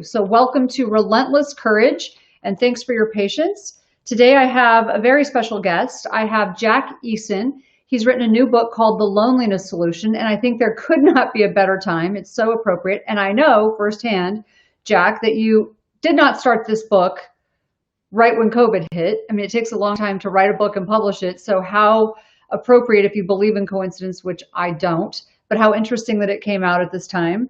So welcome to Relentless Courage, and thanks for your patience. Today I have a very special guest. I have Jack Eason. He's written a new book called The Loneliness Solution, and I think there could not be a better time. It's so appropriate. And I know firsthand, Jack, that you did not start this book right when COVID hit. I mean, it takes a long time to write a book and publish it. So how appropriate, if you believe in coincidence, which I don't, but how interesting that it came out at this time.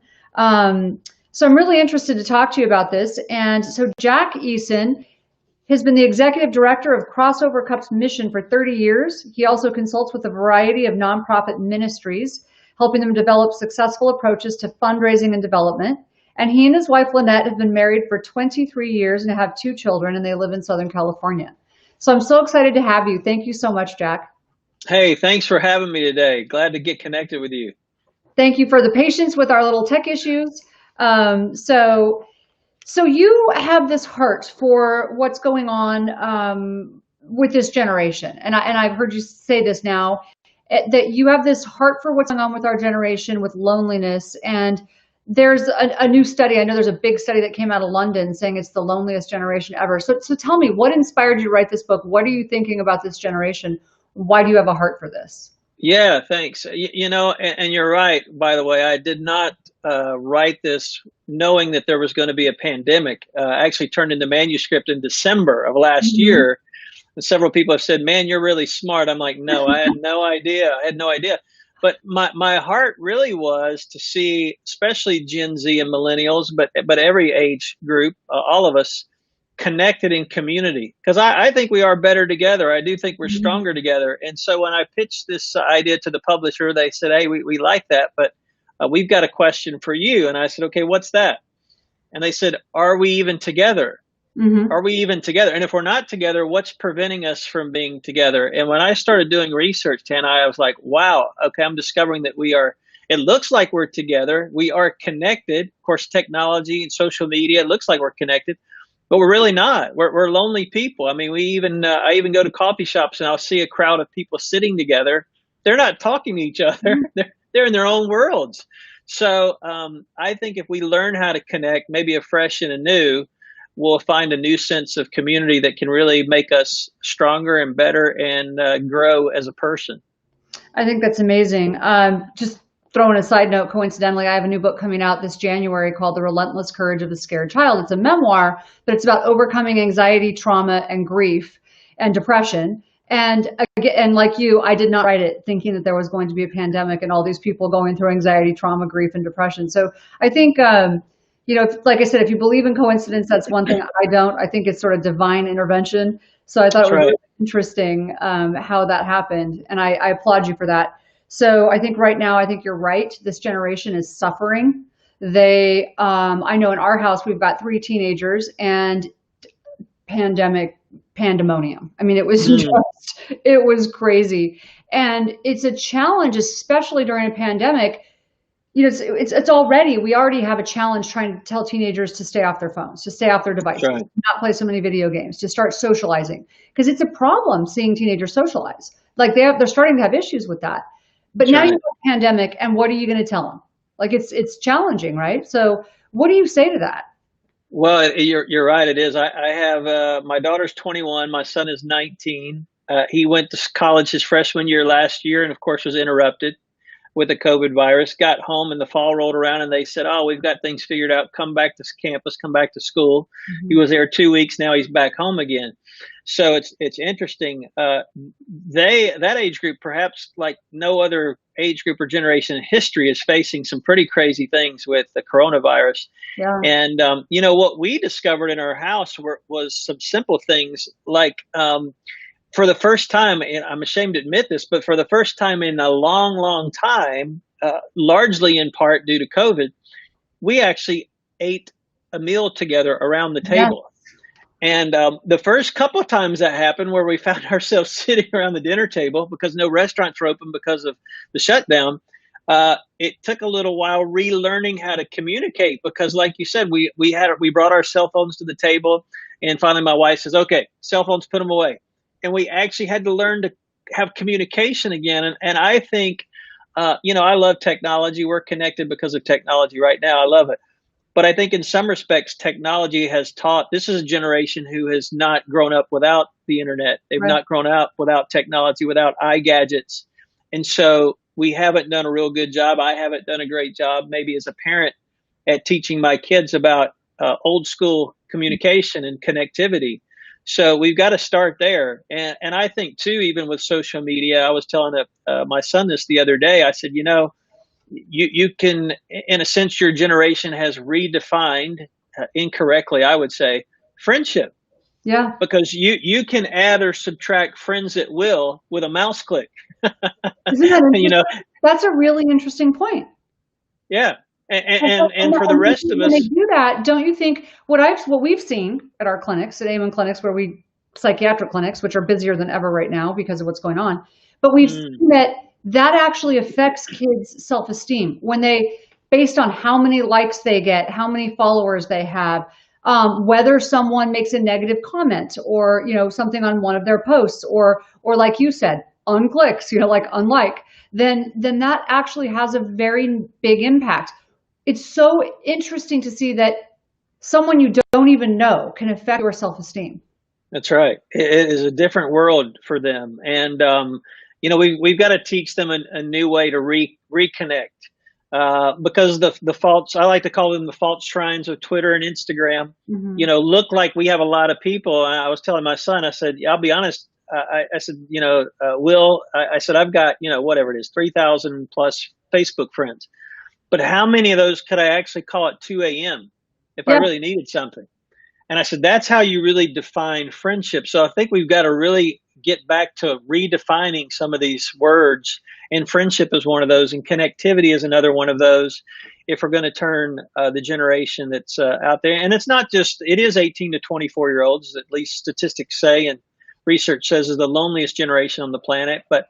So I'm really interested to talk to you about this. And so Jack Eason has been the executive director of Crossover Cup's mission for 30 years. He also consults with a variety of nonprofit ministries, helping them develop successful approaches to fundraising and development. And he and his wife, Lynette, have been married for 23 years and have 2 children, and they live in Southern California. So I'm so excited to have you. Thank you so much, Jack. Hey, thanks for having me today. Glad to get connected with you. Thank you for the patience with our little tech issues. So you have this heart for what's going on with this generation, and I've heard you say this now, that you have this heart for what's going on with our generation, with loneliness. And there's a new study. I know there's a big study that came out of London saying it's the loneliest generation ever. So tell me, what inspired you to write this book? What are you thinking about this generation? Why do you have a heart for this? Yeah, thanks. You know, and you're right, by the way, I did not write this knowing that there was going to be a pandemic. I actually turned in the manuscript in December of last year. And several people have said, man, you're really smart. I'm like, no, I had no idea. I had no idea. But my heart really was to see, especially Gen Z and millennials, but every age group, all of us, connected in community, because I think we are better together. I do think we're stronger together. And so when I pitched this idea to the publisher, they said, hey, we like that, but we've got a question for you. And I said, okay, what's that? And they said, are we even together? Are we even together? And if we're not together, what's preventing us from being together? And when I started doing research, Tana, I was like, wow, okay, I'm discovering that we are, it looks like we're together. We are connected. Of course, technology and social media, it looks like we're connected. But we're really not. We're lonely people. I mean, I even go to coffee shops and I'll see a crowd of people sitting together. They're not talking to each other. They're in their own worlds. So I think if we learn how to connect, maybe afresh and anew, we'll find a new sense of community that can really make us stronger and better and grow as a person. I think that's amazing. Just throwing a side note, coincidentally, I have a new book coming out this January called The Relentless Courage of the Scared Child. It's a memoir, but it's about overcoming anxiety, trauma, and grief and depression. And like you, I did not write it thinking that there was going to be a pandemic and all these people going through anxiety, trauma, grief, and depression. So I think, you know, like I said, if you believe in coincidence, that's one thing. I don't. I think it's sort of divine intervention. So I thought it was really interesting how that happened. And I applaud you for that. So I think right now, I think you're right. This generation is suffering. I know in our house, we've got 3 teenagers and pandemonium. I mean, it was it was crazy. And it's a challenge, especially during a pandemic. You know, we already have a challenge trying to tell teenagers to stay off their phones, to stay off their devices, to not play so many video games, to start socializing. Because it's a problem seeing teenagers socialize. Like they're starting to have issues with that. But now you have a pandemic, and what are you going to tell them? Like it's challenging, right? So what do you say to that? Well, you're right. It is. I have my daughter's 21. My son is 19. He went to college his freshman year last year, and of course was interrupted with the COVID virus. Got home, and the fall rolled around, and they said, "Oh, we've got things figured out. Come back to campus. Come back to school." He was there 2 weeks. Now he's back home again. So it's interesting. That age group, perhaps like no other age group or generation in history, is facing some pretty crazy things with the coronavirus. Yeah. And you know what we discovered in our house was some simple things like for the first time, and I'm ashamed to admit this, but for the first time in a long, long time, largely in part due to COVID, we actually ate a meal together around the table. Yeah. And the first couple of times that happened, where we found ourselves sitting around the dinner table because no restaurants were open because of the shutdown, it took a little while relearning how to communicate, because like you said, we brought our cell phones to the table, and finally my wife says, okay, cell phones, put them away. And we actually had to learn to have communication again. And I think, you know, I love technology. We're connected because of technology right now. I love it. But I think in some respects, technology has taught, this is a generation who has not grown up without the internet. They've Right. not grown up without technology, without eye gadgets. And so we haven't done a real good job. I haven't done a great job, maybe as a parent, at teaching my kids about old school communication and connectivity. So we've got to start there. And I think, too, even with social media, I was telling my son this the other day. I said, you can, in a sense, your generation has redefined incorrectly, I would say, friendship, Yeah. because you can add or subtract friends at will with a mouse click. Isn't that you know, interesting? That's a really interesting point. yeah. And so- And for the rest of when they us, do that, don't you think what we've seen at our clinics, at Amen clinics, psychiatric clinics, which are busier than ever right now because of what's going on, but we've seen that actually affects kids' self-esteem when based on how many likes they get, how many followers they have, whether someone makes a negative comment or, something on one of their posts or like you said, unclicks, like unlike, then that actually has a very big impact. It's so interesting to see that someone you don't even know can affect your self-esteem. that's right. It is a different world for them. And, we've got to teach them a new way to reconnect. Because the faults, I like to call them the fault shrines of Twitter and Instagram, Mm-hmm. look like we have a lot of people. And I was telling my son, I said, I'll be honest. I said, Will, I said, I've got, whatever it is, 3,000 plus Facebook friends. But how many of those could I actually call at 2 a.m. if I Yeah. really needed something? And I said, that's how you really define friendship. So I think we've got to really get back to redefining some of these words. And friendship is one of those, and connectivity is another one of those. If we're going to turn the generation that's out there, and it is 18 to 24-year-olds, at least statistics say, and research says is the loneliest generation on the planet. But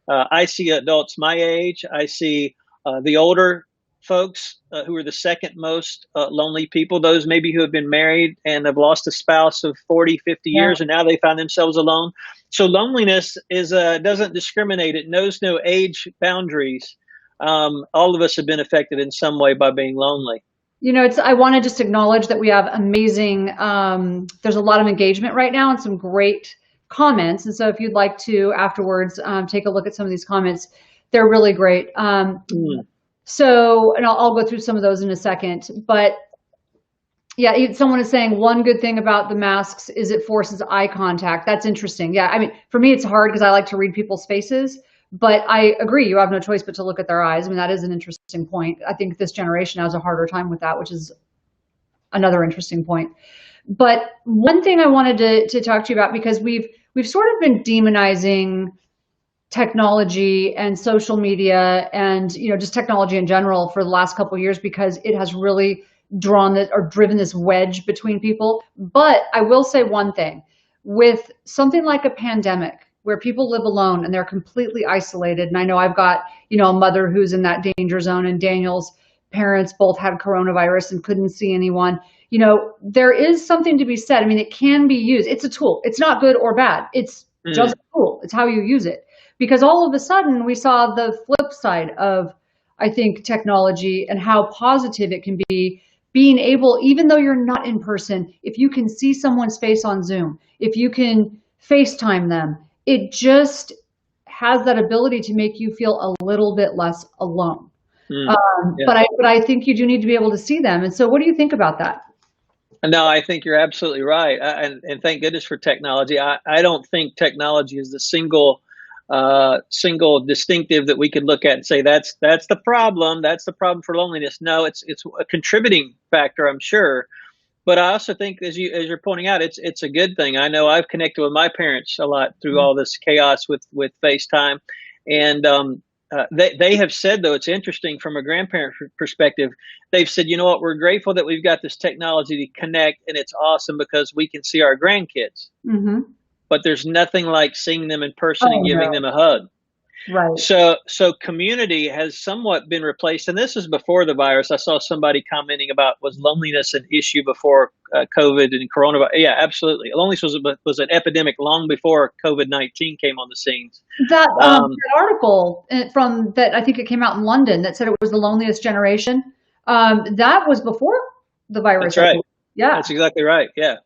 I see adults my age. I see the older folks who are the second most lonely people, those maybe who have been married and have lost a spouse of 40, 50 years, and now they find themselves alone. So loneliness doesn't discriminate. It knows no age boundaries. All of us have been affected in some way by being lonely. I want to just acknowledge that we have amazing, there's a lot of engagement right now and some great comments. And so if you'd like to afterwards take a look at some of these comments, they're really great. So, and I'll go through some of those in a second, but yeah, someone is saying one good thing about the masks is it forces eye contact. That's interesting. Yeah, I mean, for me, it's hard because I like to read people's faces, but I agree. You have no choice but to look at their eyes. I mean, that is an interesting point. I think this generation has a harder time with that, which is another interesting point. But one thing I wanted to talk to you about, because we've sort of been demonizing technology and social media and just technology in general for the last couple of years because it has really driven this wedge between people. But I will say one thing, with something like a pandemic where people live alone and they're completely isolated, and I know I've got a mother who's in that danger zone, and Daniel's parents both had coronavirus and couldn't see anyone. There is something to be said. I mean, it can be used. It's a tool. It's not good or bad. It's just a tool. It's how you use it. Because all of a sudden we saw the flip side of, I think, technology and how positive it can be, being able, even though you're not in person, if you can see someone's face on Zoom, if you can FaceTime them, it just has that ability to make you feel a little bit less alone. Yeah. But I think you do need to be able to see them. And so what do you think about that? No, I think you're absolutely right. And thank goodness for technology. I don't think technology is the single distinctive that we could look at and say that's the problem. That's the problem for loneliness. No, it's a contributing factor, I'm sure. But I also think, as you're pointing out, it's a good thing. I know I've connected with my parents a lot through all this chaos with FaceTime, and they have said, though, it's interesting from a grandparent perspective. They've said, you know what, we're grateful that we've got this technology to connect, and it's awesome because we can see our grandkids. Mm-hmm. But there's nothing like seeing them in person and giving them a hug. Right. So community has somewhat been replaced, and this is before the virus. I saw somebody commenting about, was loneliness an issue before COVID and coronavirus? Yeah, absolutely. Loneliness was an epidemic long before COVID-19 came on the scenes. That article from that, I think it came out in London, that said it was the loneliest generation. That was before the virus. That's right. Yeah. That's exactly right. Yeah.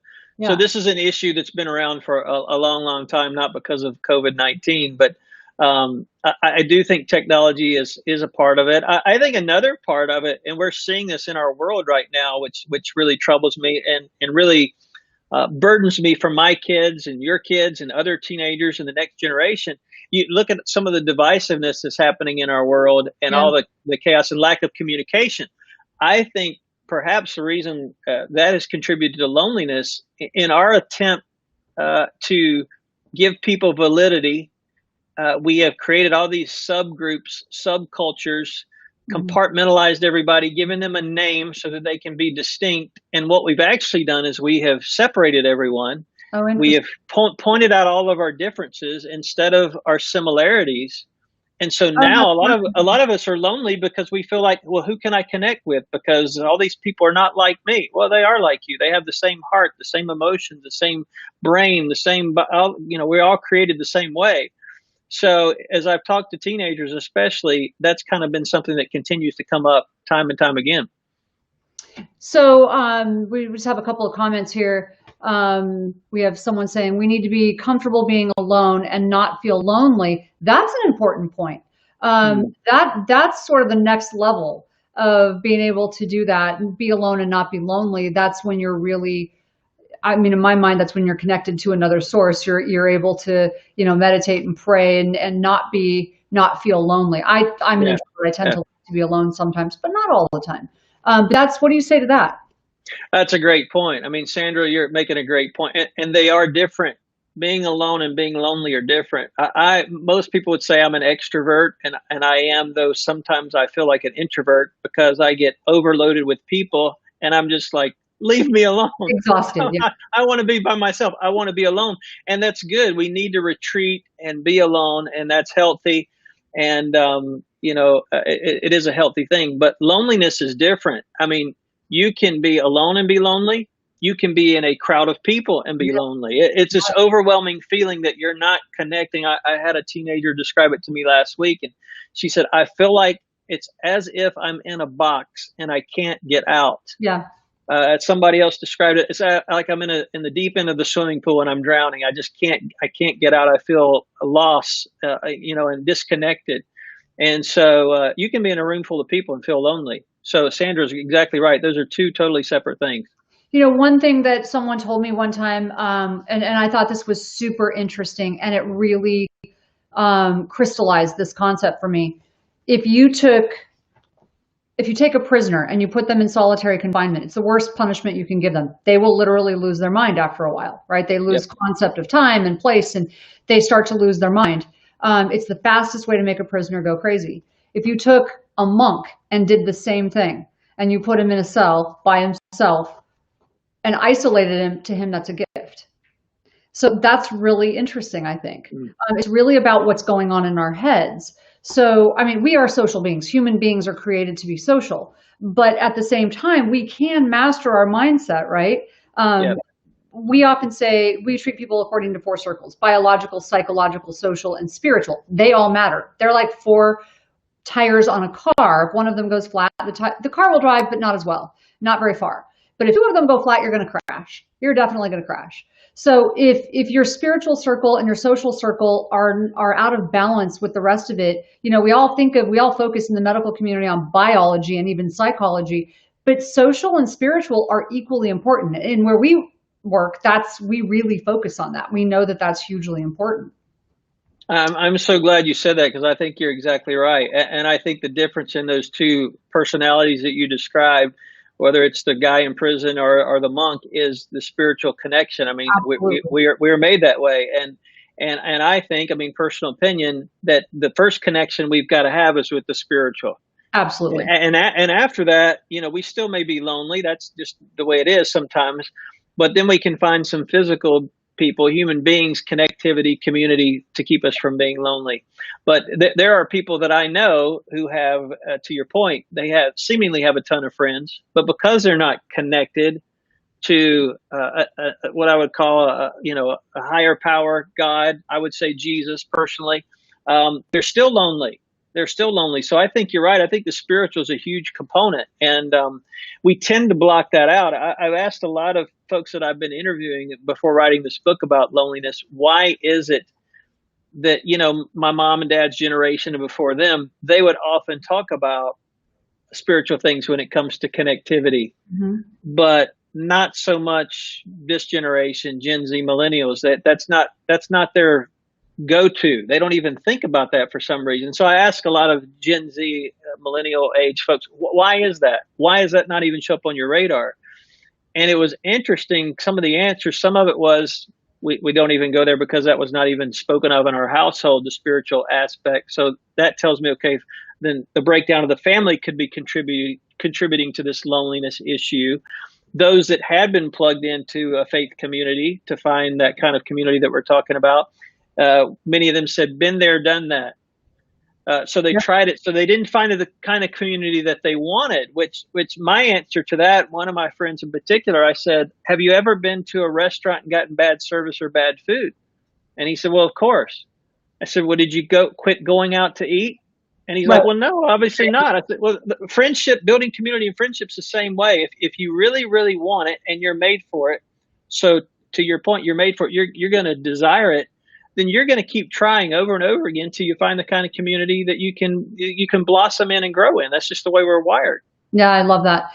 So Yeah. this is an issue that's been around for a long, long time, not because of COVID-19, but I do think technology is a part of it. I think another part of it, and we're seeing this in our world right now, which really troubles me and really burdens me for my kids and your kids and other teenagers and the next generation. You look at some of the divisiveness that's happening in our world and Yeah. all the chaos and lack of communication. I think perhaps the reason that has contributed to loneliness in our attempt to give people validity. We have created all these subgroups, subcultures, Mhm. compartmentalized everybody, given them a name so that they can be distinct. And what we've actually done is we have separated everyone. Oh, We interesting. have pointed out all of our differences instead of our similarities. And so Oh, now that's a fascinating. lot of us are lonely because we feel like, well, who can I connect with? Because all these people are not like me. Well, they are like you. They have the same heart, the same emotions, the same brain, the same. We're all created the same way. So as I've talked to teenagers, especially, that's kind of been something that continues to come up time and time again. So we just have a couple of comments here. We have someone saying we need to be comfortable being alone and not feel lonely. That's an important point. Mm, That's sort of the next level of being able to do that and be alone and not be lonely. That's when you're really, I mean, in my mind, that's when you're connected to another source. You're able to, meditate and pray and not feel lonely. I'm an yeah, introvert. I tend yeah. to like to be alone sometimes, but not all the time. But that's, what do you say to that? That's a great point. I mean, Sandra, you're making a great point, and they are different. Being alone and being lonely are different. Most people would say I'm an extrovert, and I am, though sometimes I feel like an introvert because I get overloaded with people, and I'm just like, leave me alone. Exhausted. Yeah. I want to be by myself. I want to be alone, and that's good. We need to retreat and be alone, and that's healthy. And it is a healthy thing. But loneliness is different. I mean, you can be alone and be lonely. You can be in a crowd of people and be Yeah. lonely. It's this overwhelming feeling that you're not connecting. I had a teenager describe it to me last week, and she said, I feel like it's as if I'm in a box and I can't get out. Yeah. Somebody else described it. It's like I'm in the deep end of the swimming pool and I'm drowning. I can't get out. I feel lost, and disconnected. And so you can be in a room full of people and feel lonely. So Sandra's exactly right. Those are two totally separate things. One thing that someone told me one time, and I thought this was super interesting, and it really crystallized this concept for me. If you took if you take a prisoner and you put them in solitary confinement, it's the worst punishment you can give them. They will literally lose their mind after a while, right? They lose Yep. concept of time and place, and they start to lose their mind. It's the fastest way to make a prisoner go crazy. If you took a monk and did the same thing, and you put him in a cell by himself and isolated him, to him, that's a gift. So that's really interesting, I think. Mm. It's really about what's going on in our heads. So, I mean, we are social beings. Human beings are created to be social. But at the same time, we can master our mindset, right? Um, Yep. we often say we treat people according to four circles: biological, psychological, social, and spiritual. They all matter. They're like four tires on a car. If one of them goes flat, the car will drive, but not as well, not very far. But if two of them go flat, you're going to crash. You're definitely going to crash. So if your spiritual circle and your social circle are out of balance with the rest of it, we all focus in the medical community on biology and even psychology, but social and spiritual are equally important. And where we work, we really focus on that. We know that that's hugely important. I'm so glad you said that because I think you're exactly right. And I think the difference in those two personalities that you described, whether it's the guy in prison or the monk, is the spiritual connection. I mean, Absolutely. we are made that way. And I think, I mean, personal opinion, that the first connection we've got to have is with the spiritual. Absolutely. And after that, we still may be lonely. That's just the way it is sometimes. But then we can find some physical people, human beings, connectivity, community to keep us from being lonely. But there are people that I know who have, to your point, they seemingly have a ton of friends, but because they're not connected to what I would call a higher power, God, I would say Jesus personally, they're still lonely. they're still lonely. So I think you're right. I think the spiritual is a huge component, and we tend to block that out. I've asked a lot of folks that I've been interviewing before writing this book about loneliness, why is it that, my mom and dad's generation and before them, they would often talk about spiritual things when it comes to connectivity, but not so much this generation, Gen Z, millennials. That's not their go-to. They don't even think about that for some reason. So I ask a lot of Gen Z, millennial age folks, why is that? Why does that not even show up on your radar? And it was interesting. Some of the answers, some of it was, we don't even go there because that was not even spoken of in our household, the spiritual aspect. So that tells me, okay, then the breakdown of the family could be contributing to this loneliness issue. Those that had been plugged into a faith community to find that kind of community that we're talking about, many of them said, been there, done that. So they tried it. So they didn't find the kind of community that they wanted, which my answer to that, one of my friends in particular, I said, have you ever been to a restaurant and gotten bad service or bad food? And he said, well, of course. I said, well, did you quit going out to eat? And he's like, well, no, obviously not. I said, well, friendship, building community and friendship's the same way. If you really, really want it and you're made for it, so to your point, you're made for it, you're going to desire it, then you're going to keep trying over and over again till you find the kind of community that you can blossom in and grow in. That's just the way we're wired. Yeah, I love that.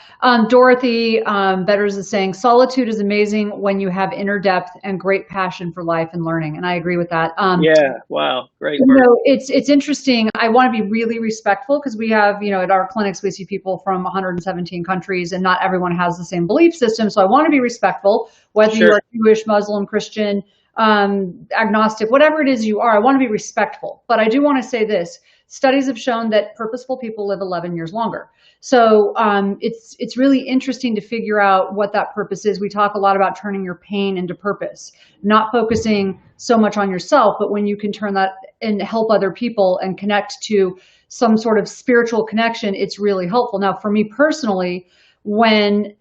Dorothy Betters is saying, solitude is amazing when you have inner depth and great passion for life and learning. And I agree with that. Yeah, wow, great word. It's interesting. I want to be really respectful because we have, at our clinics, we see people from 117 countries and not everyone has the same belief system. So I want to be respectful, whether you are Jewish, Muslim, Christian, agnostic, whatever it is you are, I want to be respectful. But I do want to say this. Studies have shown that purposeful people live 11 years longer. So it's really interesting to figure out what that purpose is. We talk a lot about turning your pain into purpose, not focusing so much on yourself, but when you can turn that and help other people and connect to some sort of spiritual connection, it's really helpful. Now, for me personally, when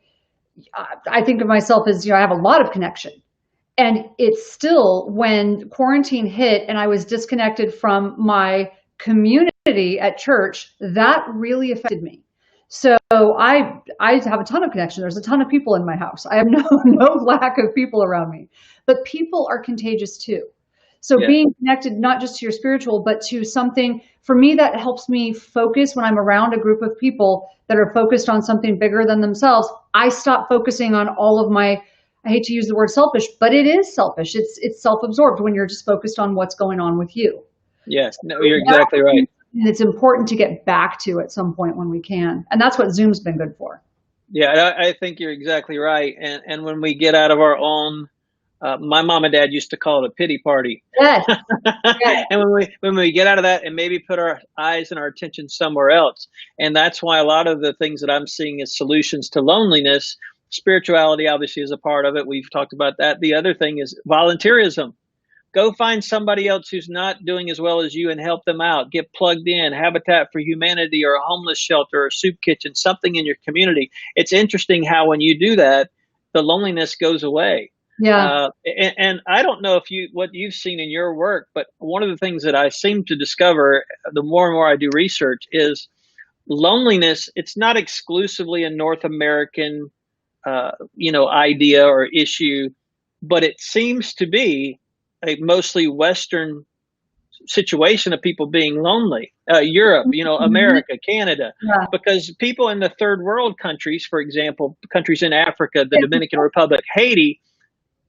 I think of myself as, I have a lot of connection. And it's still, when quarantine hit and I was disconnected from my community at church, that really affected me. So I have a ton of connection. There's a ton of people in my house. I have no lack of people around me, but people are contagious too. So being connected, not just to your spiritual, but to something, for me, that helps me focus when I'm around a group of people that are focused on something bigger than themselves. I stop focusing on all of my, I hate to use the word selfish, but it is selfish. It's self-absorbed when you're just focused on what's going on with you. Yes, no, you're exactly right. And it's important to get back to at some point when we can. And that's what Zoom's been good for. Yeah, I think you're exactly right. And when we get out of our own, my mom and dad used to call it a pity party. Yes. And when we get out of that and maybe put our eyes and our attention somewhere else. And that's why a lot of the things that I'm seeing as solutions to loneliness, spirituality obviously is a part of it. We've talked about that. The other thing is volunteerism. Go find somebody else who's not doing as well as you and help them out. Get plugged in. Habitat for Humanity or a homeless shelter or a soup kitchen, something in your community. It's interesting how when you do that, the loneliness goes away. Yeah. And I don't know what you've seen in your work, but one of the things that I seem to discover the more and more I do research is loneliness. It's not exclusively a North American, idea or issue, but it seems to be a mostly Western situation of people being lonely. Europe, America, Canada, because people in the third world countries, for example, countries in Africa, the Dominican Republic, Haiti,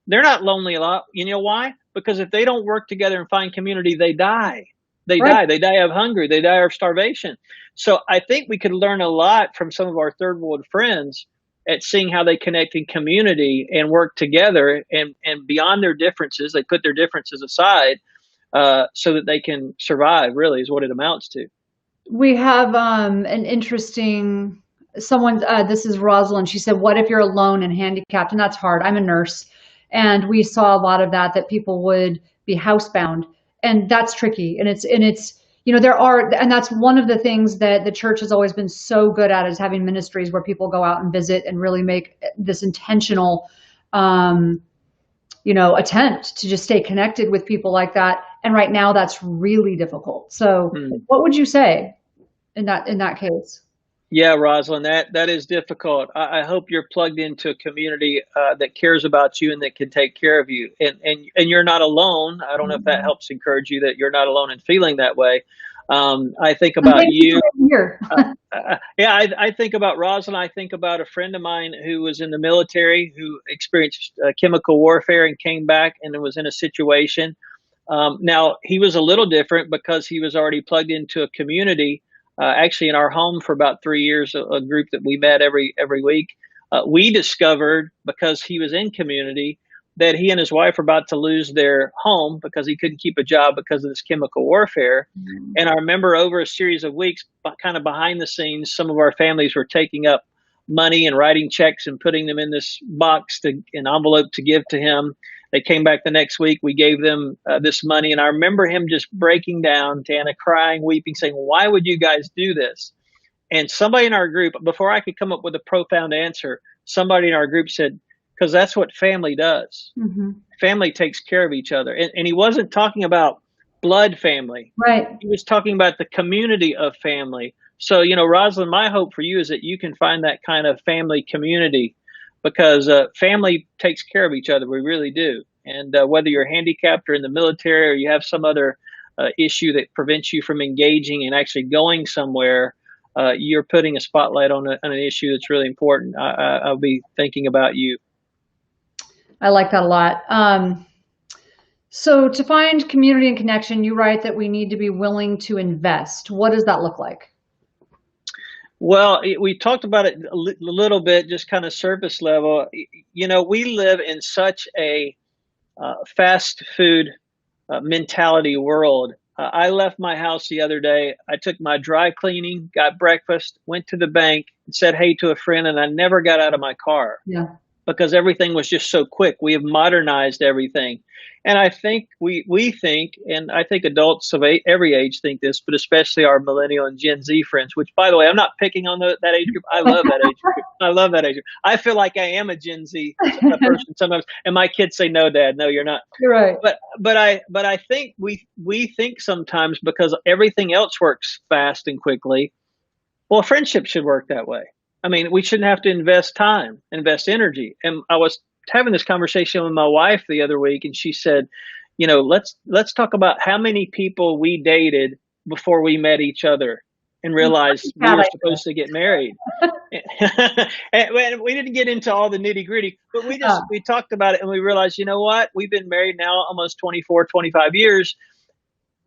they're not lonely a lot. You know why? Because if they don't work together and find community, they die. They die of hunger. They die of starvation. So I think we could learn a lot from some of our third world friends at seeing how they connect in community and work together, and beyond their differences, they put their differences aside so that they can survive, really is what it amounts to. We have an interesting, this is Rosalind. She said, what if you're alone and handicapped? And that's hard. I'm a nurse. And we saw a lot of that people would be housebound, and that's tricky. And it's, and that's one of the things that the church has always been so good at, is having ministries where people go out and visit and really make this intentional, attempt to just stay connected with people like that. And right now that's really difficult. So Hmm. what would you say in that case? Yeah, Rosalind, that is difficult. I hope you're plugged into a community that cares about you and that can take care of you. And you're not alone. I don't know if that Mhm. helps encourage you that you're not alone in feeling that way. I think And about thank you you. for being here. Yeah, I think about Rosalind. I think about a friend of mine who was in the military, who experienced chemical warfare and came back and was in a situation. Now, he was a little different because he was already plugged into a community. Actually, in our home for about 3 years, a group that we met every week. We discovered because he was in community that he and his wife were about to lose their home because he couldn't keep a job because of this chemical warfare. Mhm. And I remember over a series of weeks, kind of behind the scenes, some of our families were taking up money and writing checks and putting them in this box an envelope to give to him. They came back the next week. We gave them this money. And I remember him just breaking down, Tana, crying, weeping, saying, "Why would you guys do this?" And somebody in our group, before I could come up with a profound answer, somebody in our group said, "Because that's what family does. Mhm. Family takes care of each other." And he wasn't talking about blood family. Right. He was talking about the community of family. So, Rosalind, my hope for you is that you can find that kind of family community because family takes care of each other. We really do. And whether you're handicapped or in the military or you have some other issue that prevents you from engaging and actually going somewhere, you're putting a spotlight on an issue that's really important. I'll be thinking about you. I like that a lot. So to find community and connection, you write that we need to be willing to invest. What does that look like? Well, we talked about it a little bit, just kind of surface level. We live in such a fast food mentality world. I left my house the other day. I took my dry cleaning, got breakfast, went to the bank, and said hey to a friend, and I never got out of my car Yeah. because everything was just so quick. We have modernized everything. And I think we think, and I think adults of every age think this, but especially our millennial and Gen Z friends, which, by the way, I'm not picking on that age group. I love that age group. I love that age group. I feel like I am a Gen Z person sometimes. And my kids say, "No, Dad, no, you're not." You're right. But I think we think sometimes because everything else works fast and quickly. Well, friendship should work that way. I mean, we shouldn't have to invest time, invest energy. And I was having this conversation with my wife the other week, and she said, let's talk about how many people we dated before we met each other and realized we Bad were idea. supposed to get married. And we didn't get into all the nitty gritty, but Uh, we talked about it and we realized, you know what? We've been married now almost 24, 25 years,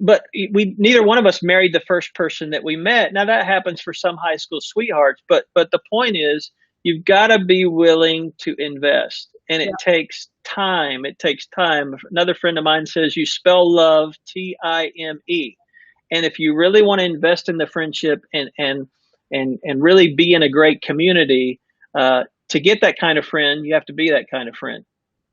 but we neither one of us married the first person that we met. Now that happens for some high school sweethearts, but the point is you've got to be willing to invest, and yeah. it takes time. It takes time. Another friend of mine says you spell love Time. And if you really want to invest in the friendship and really be in a great community, to get that kind of friend, you have to be that kind of friend.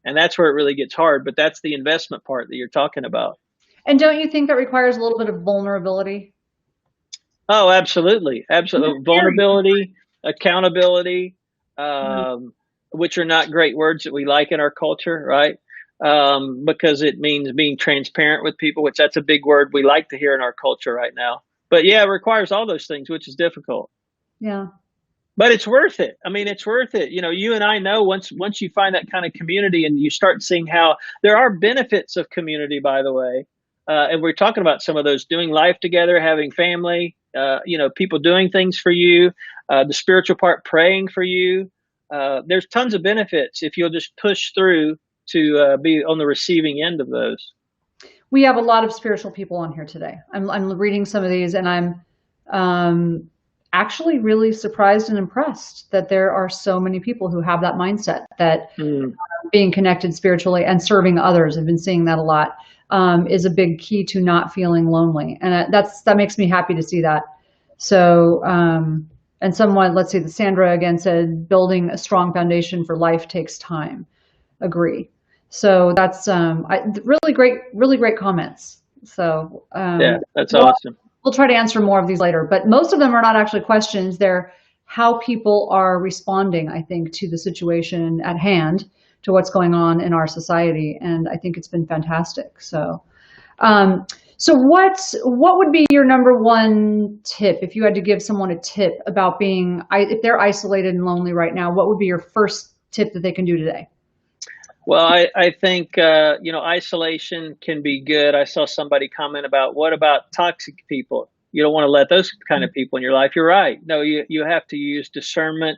And that's where it really gets hard, but that's the investment part that you're talking about. And don't you think that requires a little bit of vulnerability? Oh, absolutely. And that's Absolutely. scary. Vulnerability, accountability, Yeah. um, which are not great words that we like in our culture, right? Because it means being transparent with people, which that's a big word we like to hear in our culture right now. But yeah, it requires all those things, which is difficult. Yeah. But it's worth it. I mean, it's worth it. You and I know once you find that kind of community and you start seeing how there are benefits of community, by the way. And we're talking about some of those: doing life together, having family, people doing things for you, the spiritual part, praying for you. There's tons of benefits if you'll just push through to be on the receiving end of those. We have a lot of spiritual people on here today. I'm reading some of these and I'm actually really surprised and impressed that there are so many people who have that mindset that Mm, being connected spiritually and serving others, I've been seeing that a lot, is a big key to not feeling lonely. And that makes me happy to see that. So, and someone, let's see, the Sandra again said, building a strong foundation for life takes time. Agree. So that's really great comments. So yeah, that's we'll, awesome. we'll try to answer more of these later, but most of them are not actually questions. They're how people are responding, I think, to the situation at hand, to what's going on in our society. And I think it's been fantastic. So So what would be your number one tip if you had to give someone a tip about if they're isolated and lonely right now, what would be your first tip that they can do today? Well, I think, isolation can be good. I saw somebody comment about what about toxic people? You don't want to let those kind of people in your life. You're right. No, you have to use discernment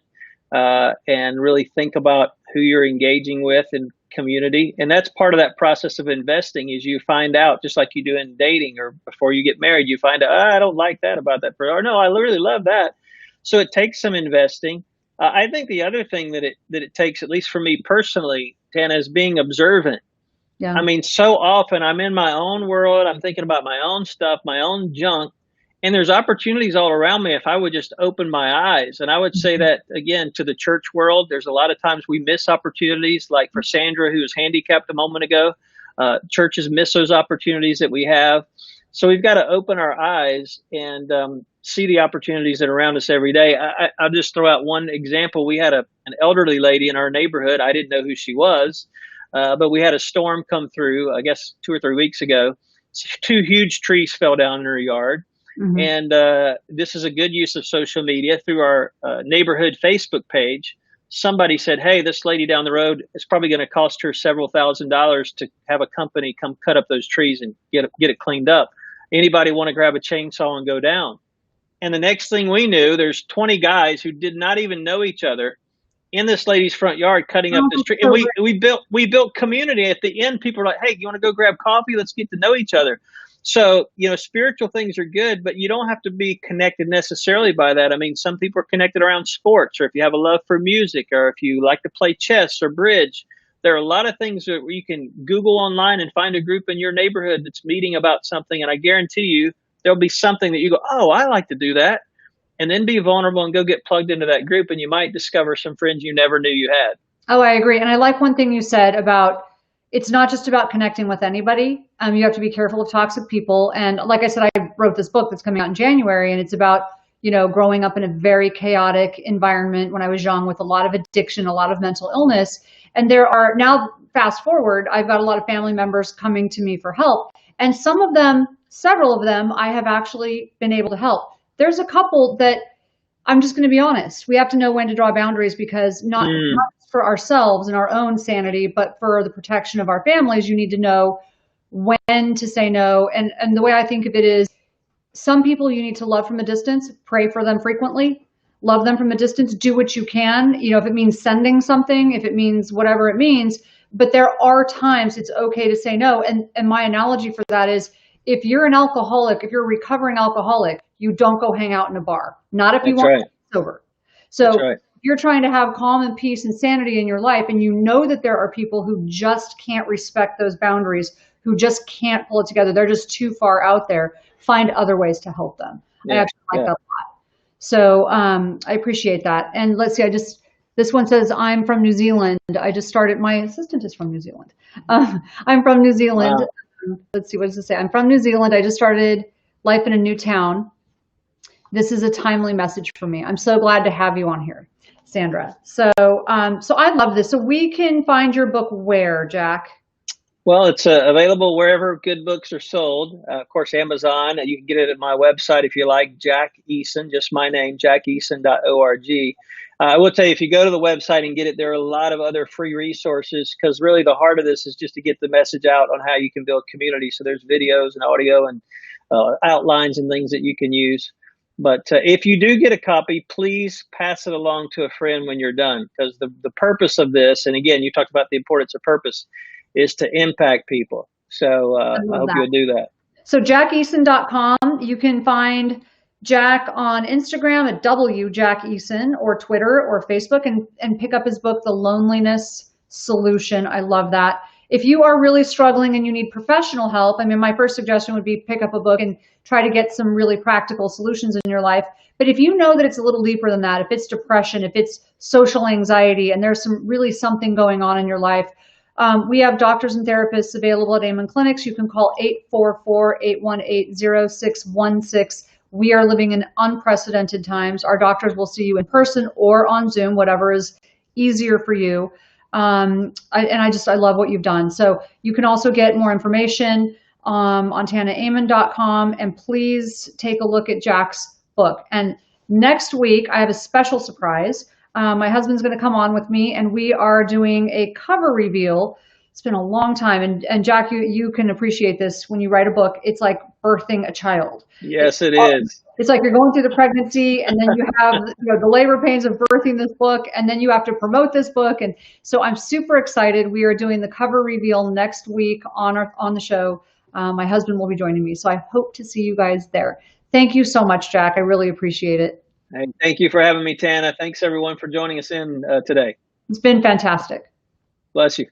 and really think about who you're engaging with in community. And that's part of that process of investing is you find out, just like you do in dating or before you get married, you find out, I don't like that about that person. Or no, I really love that. So it takes some investing. I think the other thing that it takes, at least for me personally, Tana, is being observant. Yeah. I mean, so often I'm in my own world. I'm thinking about my own stuff, my own junk, and there's opportunities all around me if I would just open my eyes. And I would say that again to the church world. There's a lot of times we miss opportunities, like for Sandra, who was handicapped a moment ago. Churches miss those opportunities that we have. So we've got to open our eyes and see the opportunities that are around us every day. I'll just throw out one example. We had an elderly lady in our neighborhood. I didn't know who she was, but we had a storm come through, I guess 2 or 3 weeks ago. 2 huge trees fell down in her yard. Mm-hmm. And this is a good use of social media through our neighborhood Facebook page. Somebody said, hey, this lady down the road, it's probably going to cost her several $1,000s to have a company come cut up those trees and get it cleaned up. Anybody want to grab a chainsaw and go down? And the next thing we knew, there's 20 guys who did not even know each other in this lady's front yard cutting up this tree. And we built community. At the end, people were like, hey, you want to go grab coffee? Let's get to know each other. So, spiritual things are good, but you don't have to be connected necessarily by that. I mean, some people are connected around sports, or if you have a love for music, or if you like to play chess or bridge. There are a lot of things that you can Google online and find a group in your neighborhood that's meeting about something. And I guarantee you there'll be something that you go, oh, I like to do that. And then be vulnerable and go get plugged into that group. And you might discover some friends you never knew you had. Oh, I agree. And I like one thing you said about it's not just about connecting with anybody. You have to be careful of toxic people. And like I said, I wrote this book that's coming out in January, and it's about, growing up in a very chaotic environment when I was young with a lot of addiction, a lot of mental illness. And there are now, fast forward, I've got a lot of family members coming to me for help. And several of them, I have actually been able to help. There's a couple that I'm just going to be honest. We have to know when to draw boundaries because not for ourselves and our own sanity, but for the protection of our families, you need to know when to say no. And the way I think of it is some people you need to love from a distance, pray for them frequently, love them from a distance, do what you can, if it means sending something, if it means whatever it means, but there are times it's okay to say no. And my analogy for that is if you're an alcoholic, if you're a recovering alcoholic, you don't go hang out in a bar, not if you want to be sober. So if you're trying to have calm and peace and sanity in your life, and you know that there are people who just can't respect those boundaries, who just can't pull it together, they're just too far out there, find other ways to help them. I actually like that a lot. So I appreciate that. And let's see, this one says, I'm from New Zealand. My assistant is from New Zealand. I'm from New Zealand. Wow. Let's see, what does it say? I'm from New Zealand. I just started life in a new town. This is a timely message for me. I'm so glad to have you on here, Sandra. So I love this. So we can find your book where, Jack? Well, it's available wherever good books are sold. Of course, Amazon. You can get it at my website if you like, Jack Eason, just my name, jackeason.org. I will tell you, if you go to the website and get it, there are a lot of other free resources because really the heart of this is just to get the message out on how you can build community. So there's videos and audio and outlines and things that you can use. But if you do get a copy, please pass it along to a friend when you're done, because the purpose of this, and again, you talked about the importance of purpose, is to impact people. So I hope you'll do that. So jackeason.com, you can find Jack on Instagram at @WJackEason or Twitter or Facebook and pick up his book, The Loneliness Solution. I love that. If you are really struggling and you need professional help, my first suggestion would be pick up a book and try to get some really practical solutions in your life. But if you know that it's a little deeper than that, if it's depression, if it's social anxiety, and there's something going on in your life, we have doctors and therapists available at Amen Clinics. You can call 844-818-0616. We are living in unprecedented times. Our doctors will see you in person or on Zoom, whatever is easier for you. I love what you've done. So you can also get more information on TanaAmen.com, and please take a look at Jack's book. And next week, I have a special surprise. My husband's going to come on with me, and we are doing a cover reveal. It's been a long time, and Jack, you can appreciate this. When you write a book, it's like birthing a child. Yes, it is. It's like you're going through the pregnancy, and then you have the labor pains of birthing this book, and then you have to promote this book. And so I'm super excited. We are doing the cover reveal next week on the show. My husband will be joining me, so I hope to see you guys there. Thank you so much, Jack. I really appreciate it. Hey, thank you for having me, Tana. Thanks everyone for joining us in today. It's been fantastic. Bless you.